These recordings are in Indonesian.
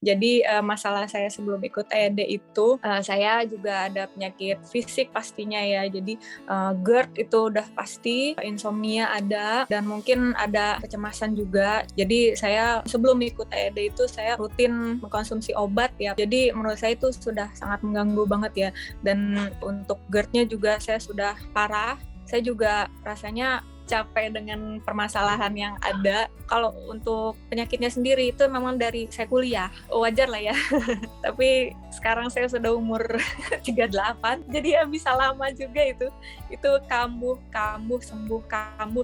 Jadi masalah saya sebelum ikut TED itu, saya juga ada penyakit fisik pastinya ya. Jadi GERD itu udah pasti, insomnia ada, dan mungkin ada kecemasan juga. Jadi saya sebelum ikut TED itu saya rutin mengkonsumsi obat ya. Jadi menurut saya itu sudah sangat mengganggu banget ya. Dan untuk GERD-nya juga saya sudah parah. Saya juga rasanya capek dengan permasalahan yang ada. Kalau untuk penyakitnya sendiri itu memang dari saya kuliah, wajar lah ya. Tapi sekarang saya sudah umur 38, jadi ya bisa lama juga itu kambuh sembuh, kambuh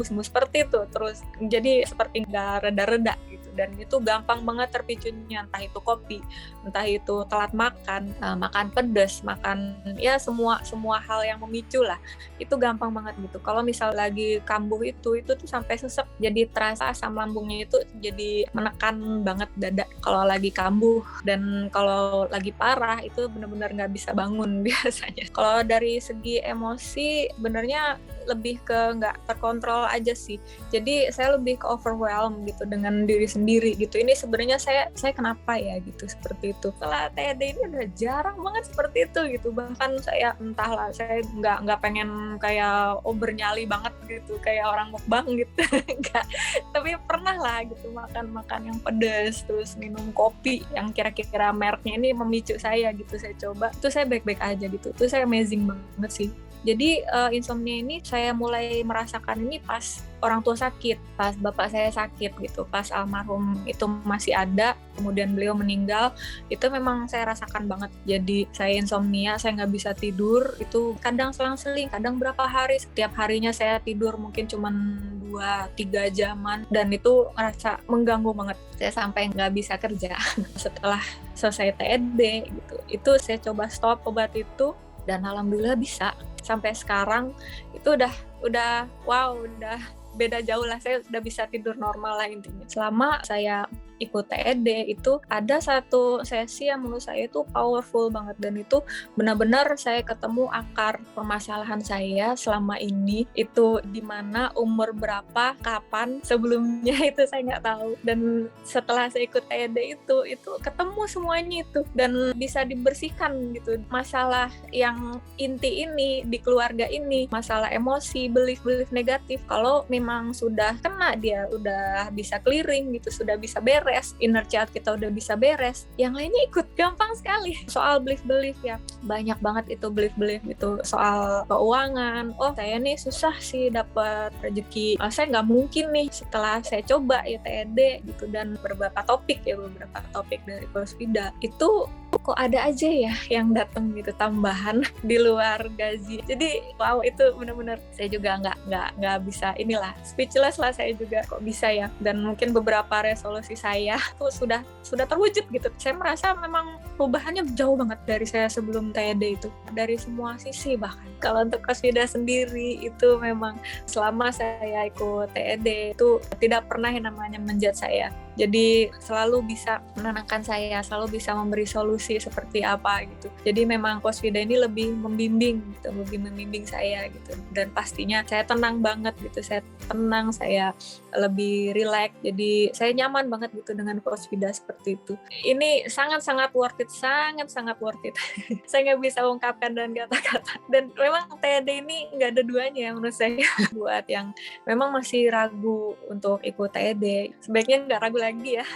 sembuh seperti itu terus. Jadi seperti nggak reda-reda gitu, dan itu gampang banget terpicunya, entah itu kopi, entah itu telat makan, makan pedas, makan ya semua hal yang memicu lah, itu gampang banget gitu. Kalau misal lagi kambuh itu tuh sampai sesek, jadi terasa asam lambungnya itu jadi menekan banget dada kalau lagi kambuh. Dan kalau lagi parah itu benar-benar nggak bisa bangun biasanya. Kalau dari segi emosi sebenarnya lebih ke nggak terkontrol aja sih. Jadi saya lebih ke overwhelm gitu dengan diri sendiri gitu. Ini sebenarnya saya kenapa ya gitu, seperti itu. Setelah TED ini udah jarang banget seperti itu gitu. Bahkan saya entahlah, saya nggak pengen kayak bernyali banget gitu kayak orang mukbang gitu. Enggak. Tapi pernah lah gitu makan yang pedas, terus minum kopi yang kira-kira mereknya ini memicu saya gitu. Saya coba, itu saya baik-baik aja gitu. Itu saya amazing banget sih. Jadi insomnia ini saya mulai merasakan ini pas orang tua sakit, pas bapak saya sakit gitu, pas almarhum itu masih ada, kemudian beliau meninggal, itu memang saya rasakan banget. Jadi saya insomnia, saya nggak bisa tidur, itu kadang selang-seling, kadang berapa hari, setiap harinya saya tidur mungkin cuma 2-3 jaman, dan itu ngerasa mengganggu banget. Saya sampai nggak bisa kerja. Setelah selesai TED gitu, itu saya coba stop obat itu, dan alhamdulillah bisa. Sampai sekarang itu udah beda jauh lah, saya udah bisa tidur normal lah intinya. Selama saya ikut TED itu ada satu sesi yang menurut saya itu powerful banget, dan itu benar-benar saya ketemu akar permasalahan saya selama ini itu di mana, umur berapa, kapan, sebelumnya itu saya nggak tahu. Dan setelah saya ikut TED itu ketemu semuanya itu, dan bisa dibersihkan gitu. Masalah yang inti ini di keluarga ini, masalah emosi, belief negatif, kalau memang sudah kena, dia udah bisa clearing gitu, sudah bisa beres, inner child kita udah bisa beres, yang lainnya ikut gampang sekali. Soal belief ya, banyak banget itu belief gitu. Soal keuangan, saya nih susah sih dapat rezeki, saya nggak mungkin nih. Setelah saya coba ya TED gitu, dan beberapa topik dari Posvida itu kok ada aja ya yang datang gitu tambahan di luar gaji. Jadi wow, itu benar-benar saya juga nggak bisa inilah, speechless lah saya juga, kok bisa ya. Dan mungkin beberapa resolusi saya tuh sudah terwujud gitu. Saya merasa memang perubahannya jauh banget dari saya sebelum TED itu, dari semua sisi. Bahkan kalau untuk Posvida sendiri itu memang selama saya ikut TED itu tidak pernah yang namanya menjudge saya. Jadi selalu bisa menenangkan saya, selalu bisa memberi solusi seperti apa gitu. Jadi memang Posvida ini lebih membimbing saya gitu. Dan pastinya saya tenang banget gitu, saya tenang, saya lebih relax. Jadi saya nyaman banget gitu dengan Posvida seperti itu. Ini sangat-sangat worth it. Saya nggak bisa ungkapkan dengan kata-kata. Dan memang TED ini nggak ada duanya menurut saya. Buat yang memang masih ragu untuk ikut TED, sebaiknya nggak ragu lagi ya.